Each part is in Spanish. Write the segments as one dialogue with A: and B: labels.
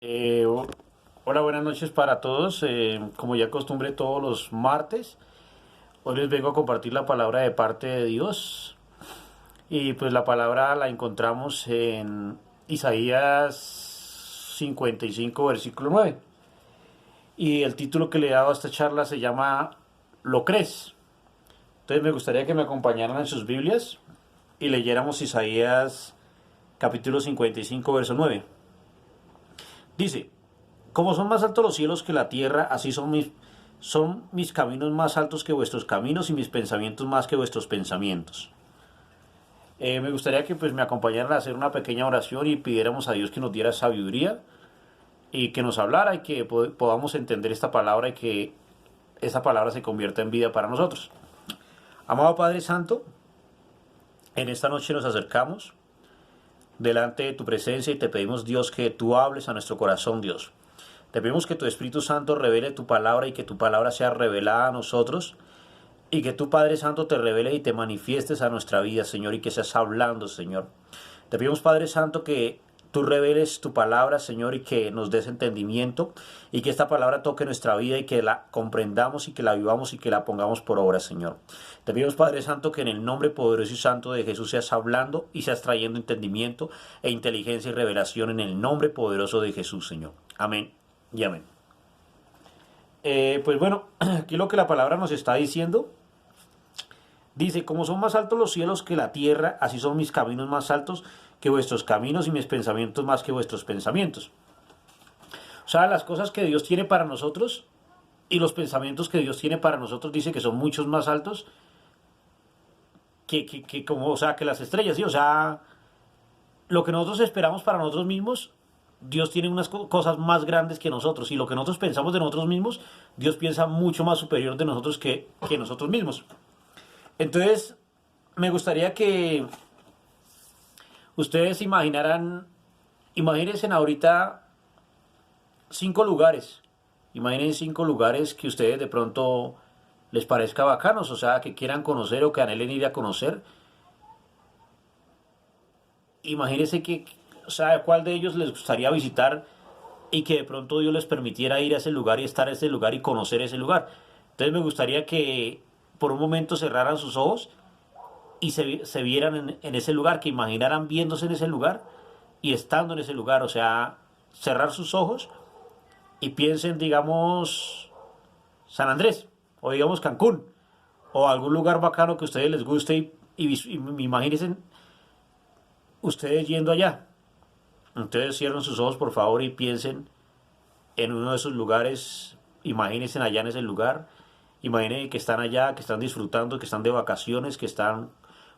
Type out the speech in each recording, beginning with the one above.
A: Hola, buenas noches para todos. Como ya costumbre todos los martes, hoy les vengo a compartir la palabra de parte de Dios. Y pues la palabra la encontramos en Isaías 55, versículo 9. Y el título que le he dado a esta charla se llama ¿Lo crees? Entonces me gustaría que me acompañaran en sus Biblias y leyéramos Isaías capítulo 55, verso 9. Dice: como son más altos los cielos que la tierra, así son mis caminos más altos que vuestros caminos y mis pensamientos más que vuestros pensamientos. Me gustaría que pues me acompañaran a hacer una pequeña oración y pidiéramos a Dios que nos diera sabiduría y que nos hablara y que podamos entender esta palabra y que esta palabra se convierta en vida para nosotros. Amado Padre Santo, en esta noche nos acercamos delante de tu presencia y te pedimos, Dios, que tú hables a nuestro corazón, Dios. Te pedimos que tu Espíritu Santo revele tu palabra y que tu palabra sea revelada a nosotros y que tu Padre Santo te revele y te manifiestes a nuestra vida, Señor, y que seas hablando, Señor. Te pedimos, Padre Santo, que tú reveles tu palabra, Señor, y que nos des entendimiento y que esta palabra toque nuestra vida y que la comprendamos y que la vivamos y que la pongamos por obra, Señor. Te pedimos, Padre Santo, que en el nombre poderoso y santo de Jesús seas hablando y seas trayendo entendimiento e inteligencia y revelación en el nombre poderoso de Jesús, Señor. Amén y amén. Pues bueno, aquí lo que la palabra nos está diciendo, dice: como son más altos los cielos que la tierra, así son mis caminos más altos que vuestros caminos y mis pensamientos más que vuestros pensamientos. O sea, las cosas que Dios tiene para nosotros y los pensamientos que Dios tiene para nosotros, dice que son muchos más altos que como, o sea, que las estrellas, ¿sí? O sea, lo que nosotros esperamos para nosotros mismos, Dios tiene unas cosas más grandes que nosotros. Y lo que nosotros pensamos de nosotros mismos, Dios piensa mucho más superior de nosotros que nosotros mismos. Entonces, me gustaría que ustedes imagínense ahorita 5 lugares. Imaginen 5 lugares que ustedes de pronto les parezca bacanos, o sea, que quieran conocer o que anhelen ir a conocer. Imagínense o sea, cuál de ellos les gustaría visitar y que de pronto Dios les permitiera ir a ese lugar y estar en ese lugar y conocer ese lugar. Entonces me gustaría que por un momento cerraran sus ojos y se vieran en ese lugar, que imaginaran viéndose en ese lugar y estando en ese lugar. O sea, cerrar sus ojos y piensen, digamos, San Andrés o digamos Cancún o algún lugar bacano que a ustedes les guste y imagínense ustedes yendo allá. Entonces cierren sus ojos por favor y piensen en uno de esos lugares. Imagínense allá en ese lugar. Imaginen que están allá, que están disfrutando, que están de vacaciones, que están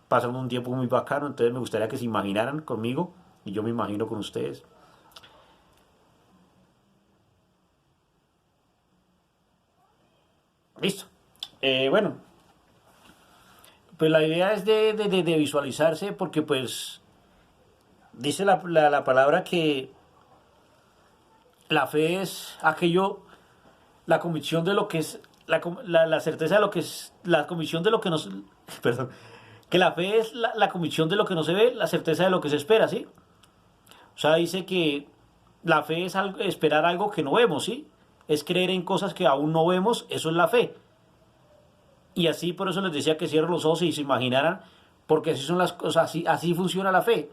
A: pasando un tiempo muy bacano. Entonces me gustaría que se imaginaran conmigo y yo me imagino con ustedes. Listo. Bueno, pues la idea es de visualizarse, porque pues dice la palabra que la fe es aquello, la convicción de lo que es, la certeza de lo que es, la convicción de lo que nos, perdón, que la fe es la convicción de lo que no se ve, la certeza de lo que se espera, ¿sí? O sea, dice que la fe es esperar algo que no vemos, ¿sí? Es creer en cosas que aún no vemos, eso es la fe. Y así, por eso les decía que cierren los ojos y se imaginaran, porque así son las cosas, así funciona la fe.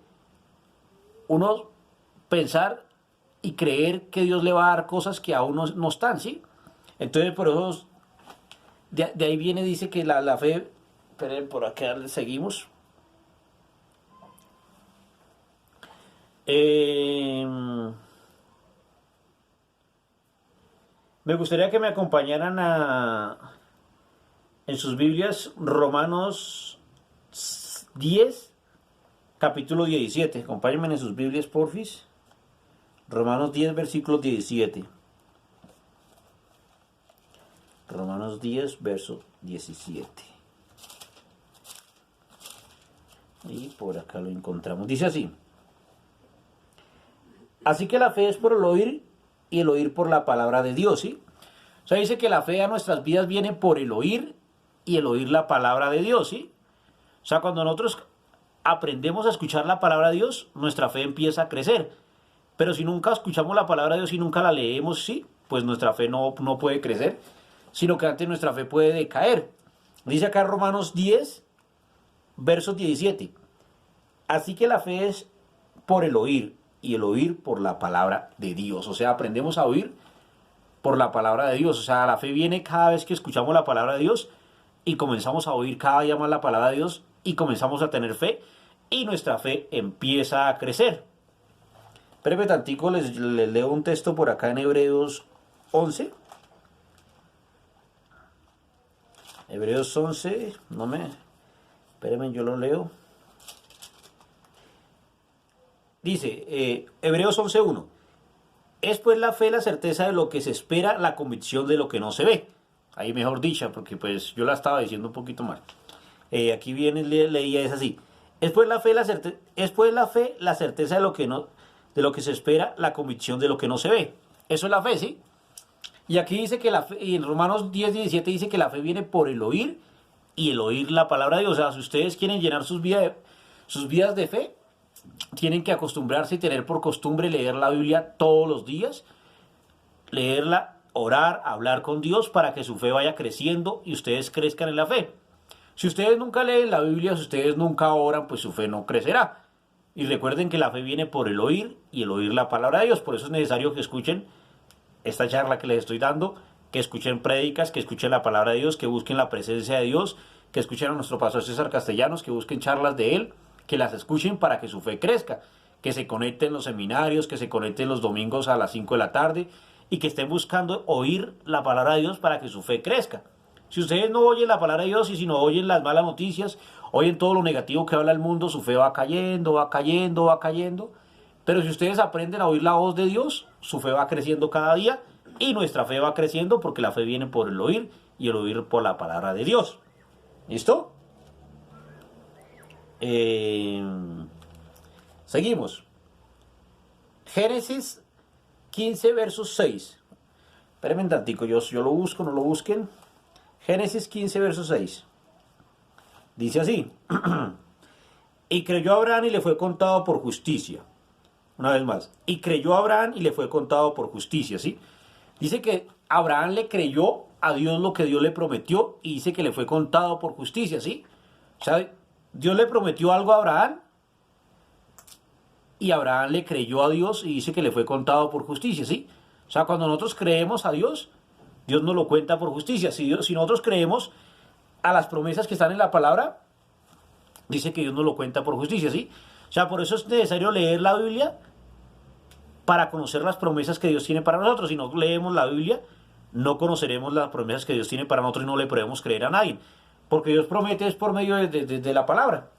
A: Uno pensar y creer que Dios le va a dar cosas que aún no están, ¿sí? Entonces, por eso, de ahí viene, dice que la fe, esperen, por acá seguimos. Eh, Me gustaría que me acompañaran en sus Biblias Romanos 10, capítulo 17. Acompáñenme en sus Biblias, porfis. Romanos 10, versículo 17. Romanos 10, verso 17. Y por acá lo encontramos. Dice así: así que la fe es por el oír y el oír por la palabra de Dios, ¿sí? O sea, dice que la fe a nuestras vidas viene por el oír y el oír la palabra de Dios, ¿sí? O sea, cuando nosotros aprendemos a escuchar la palabra de Dios, nuestra fe empieza a crecer. Pero si nunca escuchamos la palabra de Dios y nunca la leemos, sí, pues nuestra fe no puede crecer, sino que antes nuestra fe puede decaer. Dice acá Romanos 10, versos 17. Así que la fe es por el oír, y el oír por la palabra de Dios. O sea, aprendemos a oír por la palabra de Dios. O sea, la fe viene cada vez que escuchamos la palabra de Dios y comenzamos a oír cada día más la palabra de Dios y comenzamos a tener fe y nuestra fe empieza a crecer. Espérenme tantico, les leo un texto por acá en Hebreos 11. Hebreos 11, espérenme, yo lo leo. Dice, Hebreos 11:1. Es pues la fe la certeza de lo que se espera, la convicción de lo que no se ve. Ahí mejor dicha, porque pues yo la estaba diciendo un poquito mal. Aquí viene, leía, es así. Es pues la fe la certeza de lo que no, de lo que se espera, la convicción de lo que no se ve. Eso es la fe, ¿sí? Y aquí dice que la fe, y en Romanos 10:17 dice que la fe viene por el oír, y el oír la palabra de Dios. O sea, si ustedes quieren llenar sus vidas de fe, tienen que acostumbrarse y tener por costumbre leer la Biblia todos los días, leerla, orar, hablar con Dios para que su fe vaya creciendo y ustedes crezcan en la fe. Si ustedes nunca leen la Biblia, si ustedes nunca oran, pues su fe no crecerá. Y recuerden que la fe viene por el oír y el oír la palabra de Dios. Por eso es necesario que escuchen esta charla que les estoy dando, que escuchen prédicas, que escuchen la palabra de Dios, que busquen la presencia de Dios, que escuchen a nuestro pastor César Castellanos, que busquen charlas de él, que las escuchen para que su fe crezca, que se conecten los seminarios, que se conecten los domingos a las 5 de la tarde y que estén buscando oír la palabra de Dios para que su fe crezca. Si ustedes no oyen la palabra de Dios y si no oyen las malas noticias, oyen todo lo negativo que habla el mundo, su fe va cayendo, va cayendo, va cayendo. Pero si ustedes aprenden a oír la voz de Dios, su fe va creciendo cada día y nuestra fe va creciendo porque la fe viene por el oír y el oír por la palabra de Dios. ¿Listo? Seguimos. Génesis 15, versos 6. Espérenme un tantico, yo lo busco, no lo busquen. Génesis 15, verso 6. Dice así. Y creyó Abraham y le fue contado por justicia. Una vez más. Y creyó Abraham y le fue contado por justicia, ¿sí? Dice que Abraham le creyó a Dios lo que Dios le prometió y dice que le fue contado por justicia, ¿sí? O sea, Dios le prometió algo a Abraham y Abraham le creyó a Dios y dice que le fue contado por justicia, ¿sí? O sea, cuando nosotros creemos a Dios, Dios nos lo cuenta por justicia. Si nosotros creemos a las promesas que están en la palabra, dice que Dios nos lo cuenta por justicia, ¿sí? O sea, por eso es necesario leer la Biblia para conocer las promesas que Dios tiene para nosotros. Si no leemos la Biblia, no conoceremos las promesas que Dios tiene para nosotros y no le podemos creer a nadie. Porque Dios promete es por medio de la palabra.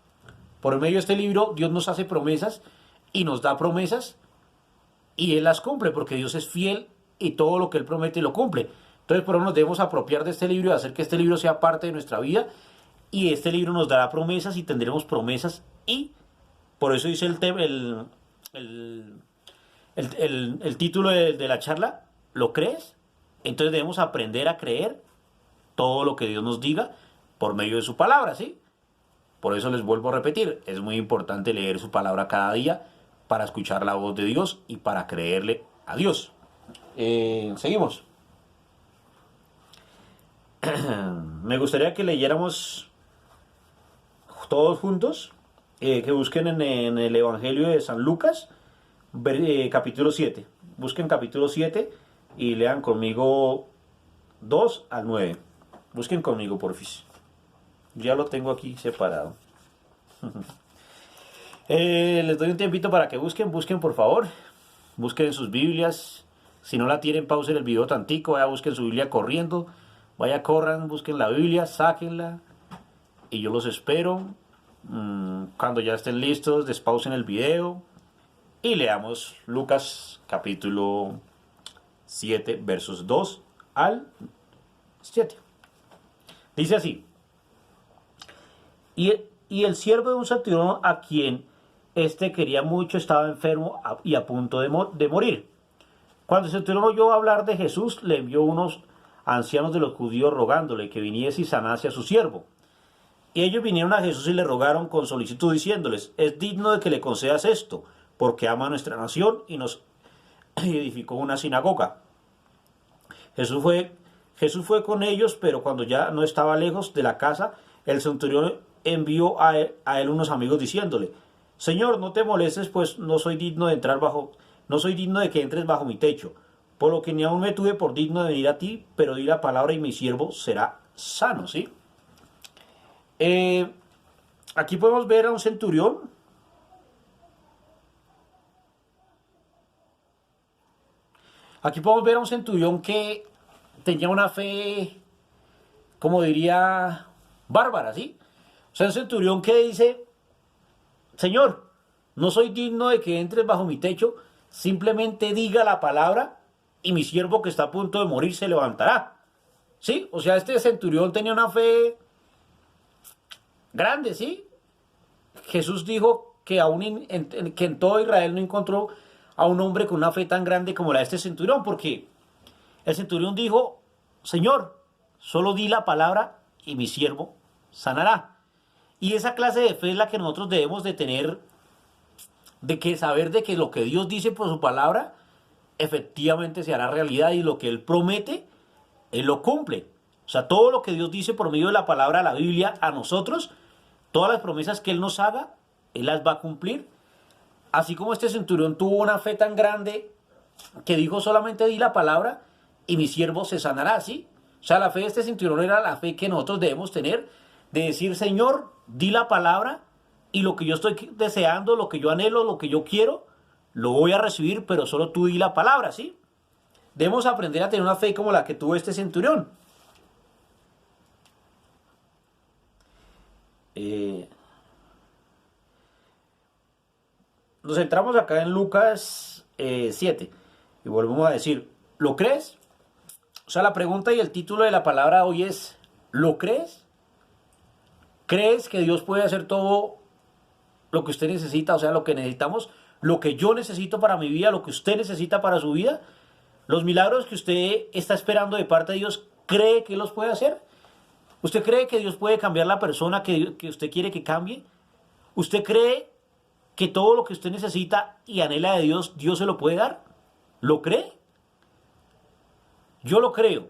A: Por medio de este libro, Dios nos hace promesas y nos da promesas y Él las cumple porque Dios es fiel y todo lo que Él promete lo cumple. Entonces, por eso nos debemos apropiar de este libro y hacer que este libro sea parte de nuestra vida y este libro nos dará promesas y tendremos promesas y por eso dice el título de la charla, ¿lo crees? Entonces debemos aprender a creer todo lo que Dios nos diga por medio de su palabra, ¿sí? Por eso les vuelvo a repetir, es muy importante leer su palabra cada día para escuchar la voz de Dios y para creerle a Dios. Seguimos. Me gustaría que leyéramos todos juntos, que busquen en el Evangelio de San Lucas, capítulo 7. Busquen capítulo 7 y lean conmigo 2 al 9. Busquen conmigo, porfis. Ya lo tengo aquí separado. Les doy un tiempito para que busquen por favor. Busquen en sus Biblias. Si no la tienen, pausen el video tantico. Vaya, busquen su Biblia corriendo. Vaya, corran, busquen la Biblia, sáquenla. Y yo los espero. Cuando ya estén listos, despausen el video. Y leamos Lucas capítulo 7, versos 2 al 7. Dice así. Y el siervo de un centurión a quien éste quería mucho estaba enfermo y a punto de morir. Cuando el centurión oyó hablar de Jesús, le envió unos ancianos de los judíos rogándole que viniese y sanase a su siervo. Y ellos vinieron a Jesús y le rogaron con solicitud diciéndoles, es digno de que le concedas esto, porque ama a nuestra nación y nos y edificó una sinagoga. Jesús fue, Jesús fue con ellos, pero cuando ya no estaba lejos de la casa, el centurión envió a él unos amigos diciéndole: Señor, no te molestes, pues no soy digno de que entres bajo mi techo, por lo que ni aún me tuve por digno de venir a ti, pero di la palabra y mi siervo será sano, ¿sí? Eh, Aquí podemos ver a un centurión. Aquí podemos ver a un centurión que tenía una fe, como diría, bárbara, ¿sí? O sea, un centurión que dice: Señor, no soy digno de que entres bajo mi techo, simplemente diga la palabra y mi siervo que está a punto de morir se levantará. ¿Sí? O sea, este centurión tenía una fe grande, ¿sí? Jesús dijo que, que en todo Israel no encontró a un hombre con una fe tan grande como la de este centurión, porque el centurión dijo: Señor, solo di la palabra y mi siervo sanará. Y esa clase de fe es la que nosotros debemos de tener, de que saber de que lo que Dios dice por su palabra efectivamente se hará realidad, y lo que Él promete, Él lo cumple. O sea, todo lo que Dios dice por medio de la palabra, la Biblia, a nosotros, todas las promesas que Él nos haga, Él las va a cumplir. Así como este centurión tuvo una fe tan grande que dijo: solamente di la palabra y mi siervo se sanará, ¿sí? O sea, la fe de este centurión era la fe que nosotros debemos tener, de decir: Señor, di la palabra y lo que yo estoy deseando, lo que yo anhelo, lo que yo quiero, lo voy a recibir, pero solo tú di la palabra, ¿sí? Debemos aprender a tener una fe como la que tuvo este centurión. Eh, Nos centramos acá en Lucas 7 y volvemos a decir: ¿lo crees? O sea, la pregunta y el título de la palabra hoy es: ¿lo crees? ¿Crees que Dios puede hacer todo lo que usted necesita? O sea, lo que necesitamos, lo que yo necesito para mi vida, lo que usted necesita para su vida, los milagros que usted está esperando de parte de Dios, ¿cree que Él los puede hacer? ¿Usted cree que Dios puede cambiar la persona que usted quiere que cambie? ¿Usted cree que todo lo que usted necesita y anhela de Dios, Dios se lo puede dar? ¿Lo cree? Yo lo creo.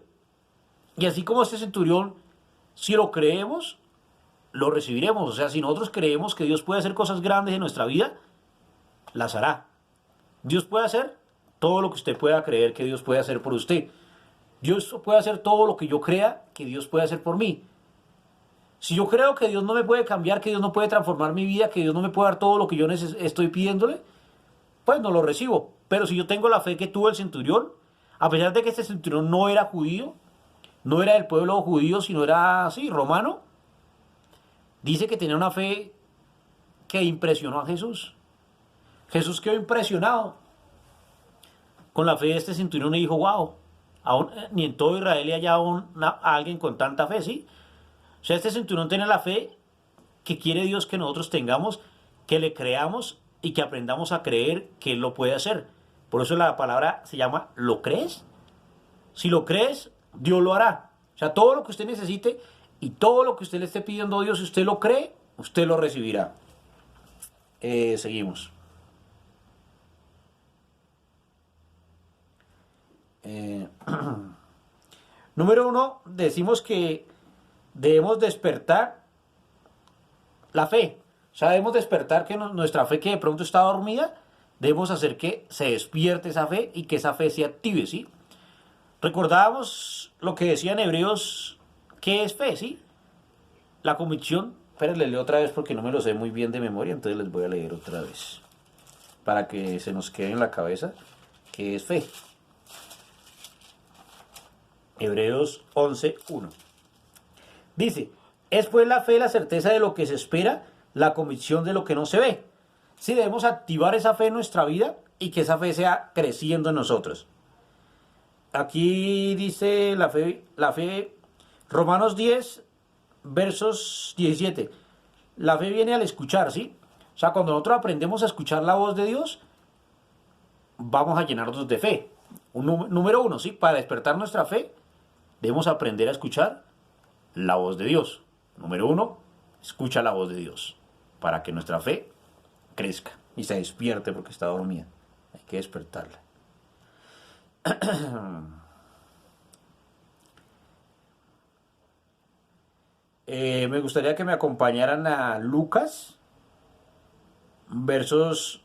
A: Y así como este centurión, si lo creemos, lo recibiremos. O sea, si nosotros creemos que Dios puede hacer cosas grandes en nuestra vida, las hará. Dios puede hacer todo lo que usted pueda creer que Dios puede hacer por usted. Dios puede hacer todo lo que yo crea que Dios puede hacer por mí. Si yo creo que Dios no me puede cambiar, que Dios no puede transformar mi vida, que Dios no me puede dar todo lo que yo estoy pidiéndole, pues no lo recibo. Pero si yo tengo la fe que tuvo el centurión, a pesar de que este centurión no era judío, no era del pueblo judío, sino era así, romano, dice que tenía una fe que impresionó a Jesús. Jesús quedó impresionado con la fe de este centurión y dijo: wow, ni en todo Israel hay alguien con tanta fe, ¿sí? O sea, este centurión tiene la fe que quiere Dios que nosotros tengamos, que le creamos y que aprendamos a creer que Él lo puede hacer. Por eso la palabra se llama ¿lo crees? Si lo crees, Dios lo hará. O sea, todo lo que usted necesite y todo lo que usted le esté pidiendo a Dios, si usted lo cree, usted lo recibirá. Seguimos. Número 1, decimos que debemos despertar la fe. O sea, debemos despertar que nuestra fe, que de pronto está dormida, debemos hacer que se despierte esa fe y que esa fe se active, ¿sí? Recordábamos lo que decía en Hebreos, ¿qué es fe, sí? La convicción. Pero les leo otra vez porque no me lo sé muy bien de memoria, entonces les voy a leer otra vez para que se nos quede en la cabeza qué es fe. Hebreos 11:1. Dice: es pues la fe la certeza de lo que se espera, la convicción de lo que no se ve. Sí, debemos activar esa fe en nuestra vida y que esa fe sea creciendo en nosotros. Aquí dice la fe, Romanos 10, versos 17. La fe viene al escuchar, ¿sí? O sea, cuando nosotros aprendemos a escuchar la voz de Dios, vamos a llenarnos de fe. Número 1, ¿sí? Para despertar nuestra fe, debemos aprender a escuchar la voz de Dios. Número 1, escucha la voz de Dios para que nuestra fe crezca y se despierte porque está dormida. Hay que despertarla. Me gustaría que me acompañaran a Lucas, versos,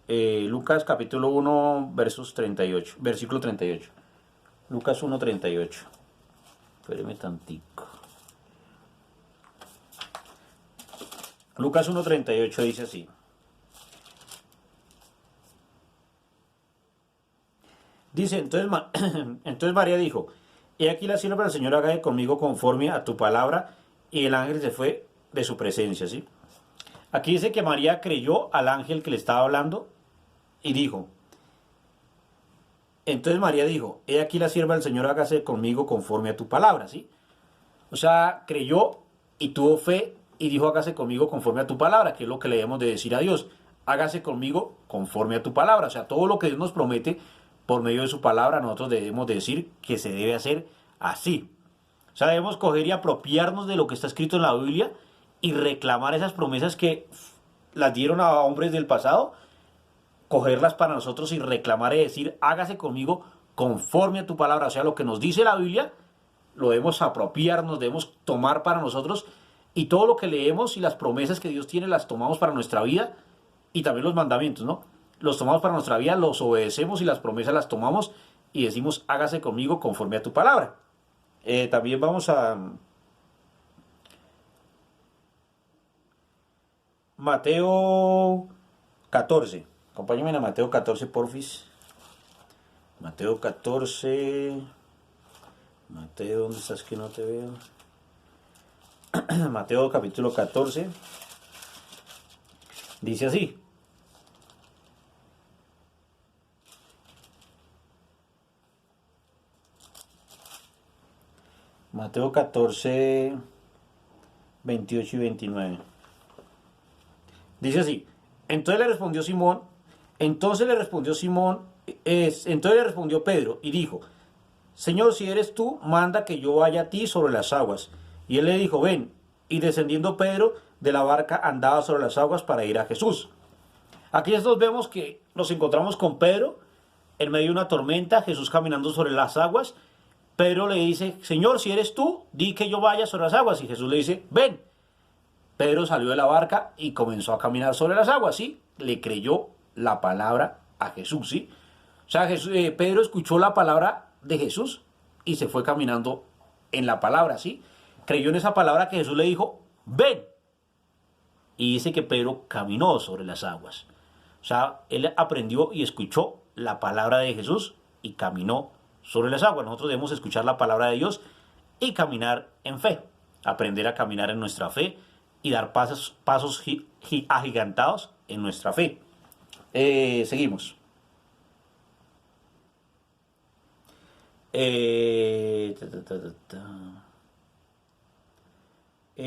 A: Lucas capítulo 1, versos 38, versículo 38. Lucas 1, 38. Espéreme tantico. Lucas 1, 38 dice así. Dice, entonces, entonces María dijo, he aquí la sierva del Señor, haga conmigo conforme a tu palabra, y el ángel se fue de su presencia, ¿sí? Aquí dice que María creyó al ángel que le estaba hablando y dijo, entonces María dijo, he aquí la sierva del Señor, hágase conmigo conforme a tu palabra, ¿sí? O sea, creyó y tuvo fe y dijo, hágase conmigo conforme a tu palabra, que es lo que le debemos de decir a Dios. Hágase conmigo conforme a tu palabra. O sea, todo lo que Dios nos promete por medio de su palabra, nosotros debemos de decir que se debe hacer así. O sea, debemos coger y apropiarnos de lo que está escrito en la Biblia y reclamar esas promesas que las dieron a hombres del pasado, cogerlas para nosotros y reclamar y decir, hágase conmigo conforme a tu palabra. O sea, lo que nos dice la Biblia, lo debemos apropiarnos, debemos tomar para nosotros, y todo lo que leemos y las promesas que Dios tiene las tomamos para nuestra vida, y también los mandamientos, ¿no? Los tomamos para nuestra vida, los obedecemos y las promesas las tomamos y decimos, hágase conmigo conforme a tu palabra. También vamos a Mateo 14. Acompáñenme a Mateo 14, porfis. Mateo 14. Mateo, ¿dónde estás que no te veo? Mateo capítulo 14. Dice así. Mateo 14, 28 y 29. Dice así. Entonces le respondió Simón, entonces le respondió Pedro y dijo, Señor, si eres tú, manda que yo vaya a ti sobre las aguas. Y él le dijo, ven. Y descendiendo Pedro de la barca andaba sobre las aguas para ir a Jesús. Aquí nosotros vemos que nos encontramos con Pedro en medio de una tormenta, Jesús caminando sobre las aguas. Pedro le dice, Señor, si eres tú, di que yo vaya sobre las aguas. Y Jesús le dice, ven. Pedro salió de la barca y comenzó a caminar sobre las aguas, ¿sí? Le creyó la palabra a Jesús, ¿sí? O sea, Pedro escuchó la palabra de Jesús y se fue caminando en la palabra, ¿sí? Creyó en esa palabra que Jesús le dijo, ven. Y dice que Pedro caminó sobre las aguas. O sea, él aprendió y escuchó la palabra de Jesús y caminó sobre las aguas. Nosotros debemos escuchar la palabra de Dios y caminar en fe. Aprender a caminar en nuestra fe y dar pasos agigantados en nuestra fe. Seguimos.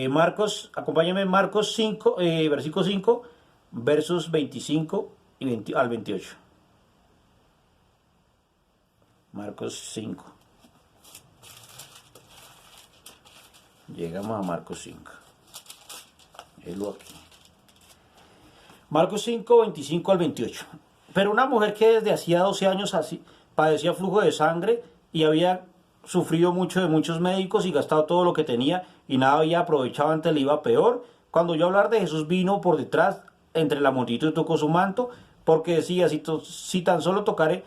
A: Marcos, acompáñame en Marcos 5, versículo 5, versos 25 y 20, al 28. Marcos 5. Llegamos a Marcos 5. Helo aquí. Marcos 5, 25 al 28. Pero una mujer que desde hacía 12 años así, padecía flujo de sangre y había sufrido mucho de muchos médicos y gastado todo lo que tenía y nada había aprovechado, antes le iba peor. Cuando oyó hablar de Jesús, vino por detrás entre la multitud y tocó su manto, porque decía, si tan solo tocare,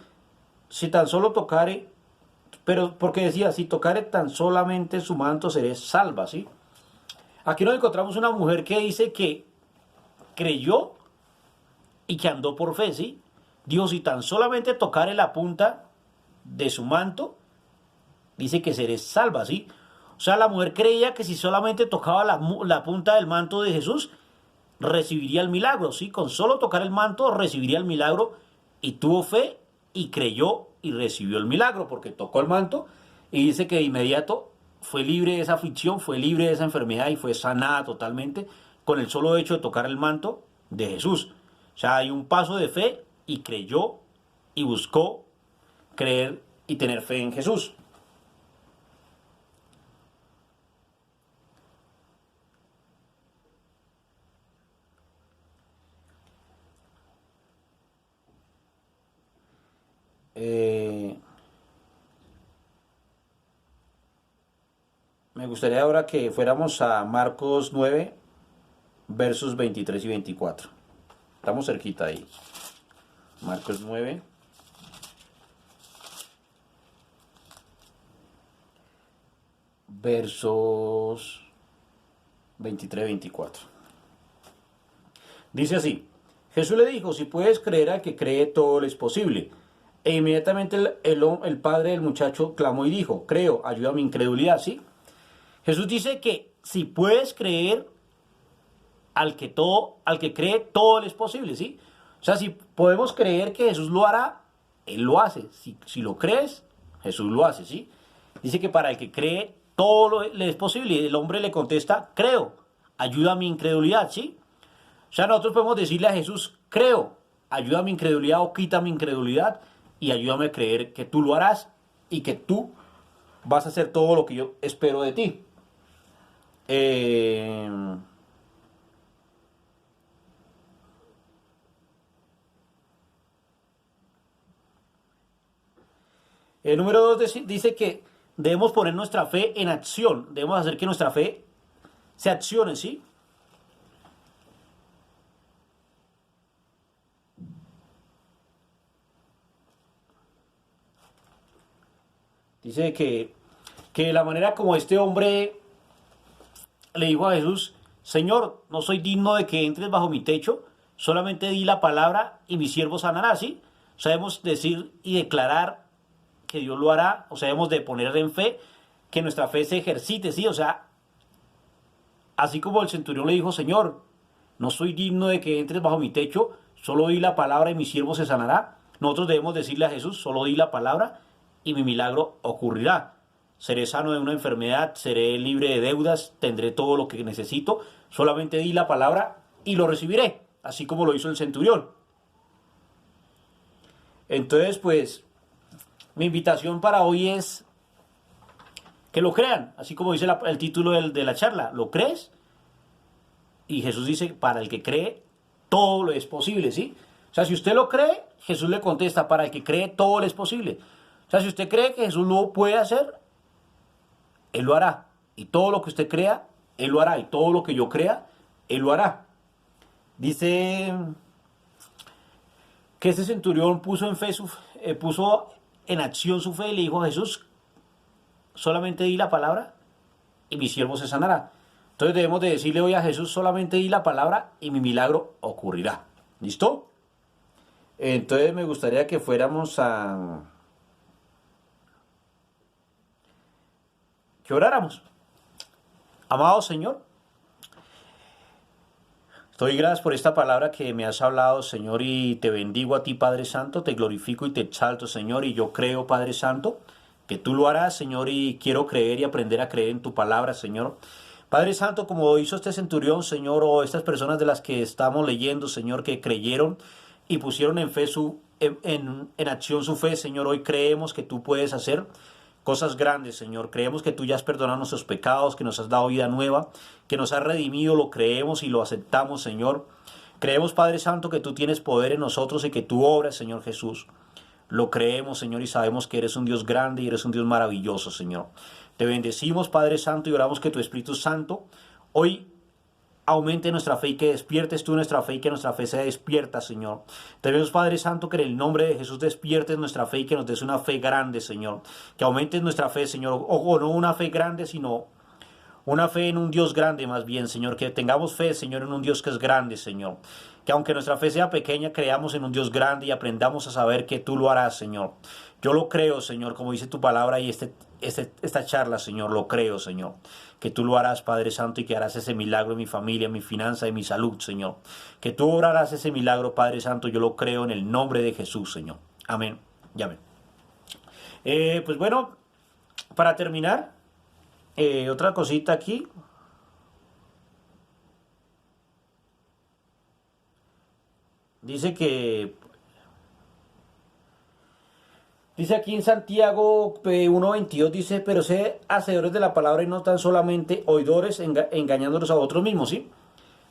A: pero porque decía, si tocare tan solamente su manto, seré salva, ¿sí? Aquí nos encontramos una mujer que dice que creyó y que andó por fe, ¿sí? Dios, si tan solamente tocare la punta de su manto, dice que seré salva, ¿sí? O sea, la mujer creía que si solamente tocaba la punta del manto de Jesús, recibiría el milagro, ¿sí? Con solo tocar el manto recibiría el milagro, y tuvo fe y creyó y recibió el milagro porque tocó el manto, y dice que de inmediato fue libre de esa aflicción, fue libre de esa enfermedad y fue sanada totalmente con el solo hecho de tocar el manto de Jesús. O sea, hay un paso de fe y creyó y buscó creer y tener fe en Jesús. Me gustaría ahora que fuéramos a Marcos 9, versos 23 y 24. Estamos cerquita ahí. Marcos 9, versos 23 y 24. Dice así: Jesús le dijo, si puedes creer al que cree, todo le es posible. E inmediatamente el padre del muchacho clamó y dijo, creo, ayuda a mi incredulidad, ¿sí? Jesús dice que si puedes creer al que cree, todo le es posible, ¿sí? O sea, si podemos creer que Jesús lo hará, Él lo hace. Si lo crees, Jesús lo hace, ¿sí? Dice que para el que cree, todo le es posible. Y el hombre le contesta, creo, ayuda a mi incredulidad, ¿sí? O sea, nosotros podemos decirle a Jesús, creo, ayuda a mi incredulidad o quita mi incredulidad y ayúdame a creer que tú lo harás y que tú vas a hacer todo lo que yo espero de ti. El número 2 dice que debemos poner nuestra fe en acción. Debemos hacer que nuestra fe se accione, ¿sí? Dice que la manera como este hombre le dijo a Jesús, Señor, no soy digno de que entres bajo mi techo, solamente di la palabra y mi siervo sanará, ¿sí? Sabemos decir y declarar que Dios lo hará, o sea, debemos de poner en fe, que nuestra fe se ejercite, ¿sí? O sea, así como el centurión le dijo, Señor, no soy digno de que entres bajo mi techo, solo di la palabra y mi siervo se sanará. Nosotros debemos decirle a Jesús, solo di la palabra y mi milagro ocurrirá. Seré sano de una enfermedad, seré libre de deudas, tendré todo lo que necesito, solamente di la palabra y lo recibiré, así como lo hizo el centurión. Entonces, pues, mi invitación para hoy es que lo crean, así como dice el título de la charla, ¿lo crees? Y Jesús dice, para el que cree, todo lo es posible, ¿sí? O sea, si usted lo cree, Jesús le contesta, para el que cree, todo le es posible. O sea, si usted cree que Jesús lo puede hacer, Él lo hará. Y todo lo que usted crea, Él lo hará. Y todo lo que yo crea, Él lo hará. Dice que ese centurión puso en acción su fe y le dijo a Jesús, solamente di la palabra y mi siervo se sanará. Entonces debemos de decirle hoy a Jesús, solamente di la palabra y mi milagro ocurrirá. ¿Listo? Entonces me gustaría que fuéramos que oráramos. Amado Señor, doy gracias por esta palabra que me has hablado, Señor, y te bendigo a ti, Padre Santo, te glorifico y te exalto, Señor, y yo creo, Padre Santo, que tú lo harás, Señor, y quiero creer y aprender a creer en tu palabra, Señor. Padre Santo, como hizo este centurión, Señor, o estas personas de las que estamos leyendo, Señor, que creyeron y pusieron en fe en acción su fe, Señor, hoy creemos que tú puedes hacer cosas grandes, Señor. Creemos que tú ya has perdonado nuestros pecados, que nos has dado vida nueva, que nos has redimido, lo creemos y lo aceptamos, Señor. Creemos, Padre Santo, que tú tienes poder en nosotros y que tú obras, Señor Jesús. Lo creemos, Señor, y sabemos que eres un Dios grande y eres un Dios maravilloso, Señor. Te bendecimos, Padre Santo, y oramos que tu Espíritu Santo hoy aumente nuestra fe y que despiertes tú nuestra fe y que nuestra fe sea despierta, Señor. Te pedimos, Padre Santo, que en el nombre de Jesús despiertes nuestra fe y que nos des una fe grande, Señor. Que aumentes nuestra fe, Señor. O no una fe grande, sino una fe en un Dios grande más bien, Señor. Que tengamos fe, Señor, en un Dios que es grande, Señor. Que aunque nuestra fe sea pequeña, creamos en un Dios grande y aprendamos a saber que tú lo harás, Señor. Yo lo creo, Señor, como dice tu palabra y esta charla, Señor, lo creo, Señor. Que tú lo harás, Padre Santo, y que harás ese milagro en mi familia, en mi finanza, en mi salud, Señor. Que tú obrarás ese milagro, Padre Santo, yo lo creo en el nombre de Jesús, Señor. Amén y amén. Pues bueno, para terminar, otra cosita aquí. Dice aquí en Santiago 1:22, dice, pero sé hacedores de la palabra y no tan solamente oidores, engañándolos a otros mismos, ¿sí?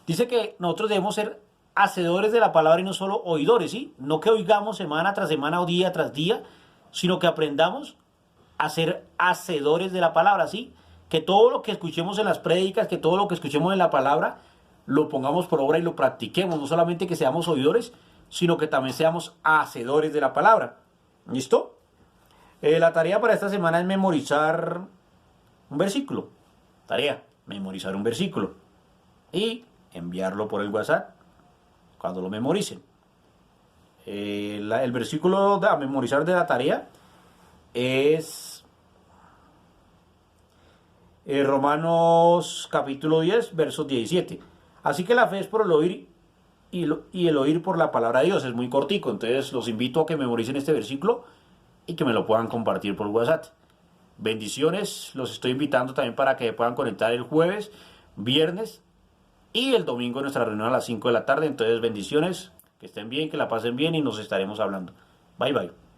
A: Dice que nosotros debemos ser hacedores de la palabra y no solo oidores, ¿sí? No que oigamos semana tras semana o día tras día, sino que aprendamos a ser hacedores de la palabra, ¿sí? Que todo lo que escuchemos en las prédicas, que todo lo que escuchemos en la palabra, lo pongamos por obra y lo practiquemos. No solamente que seamos oidores, sino que también seamos hacedores de la palabra. ¿Listo? La tarea para esta semana es memorizar un versículo. Tarea, memorizar un versículo. Y enviarlo por el WhatsApp cuando lo memoricen. El versículo a memorizar de la tarea es Romanos capítulo 10, versos 17. Así que la fe es por el oír y el oír por la palabra de Dios. Es muy cortico, entonces los invito a que memoricen este versículo y que me lo puedan compartir por WhatsApp. Bendiciones, los estoy invitando también para que puedan conectar el jueves, viernes y el domingo en nuestra reunión a las 5 de la tarde. Entonces bendiciones, que estén bien, que la pasen bien y nos estaremos hablando. Bye bye.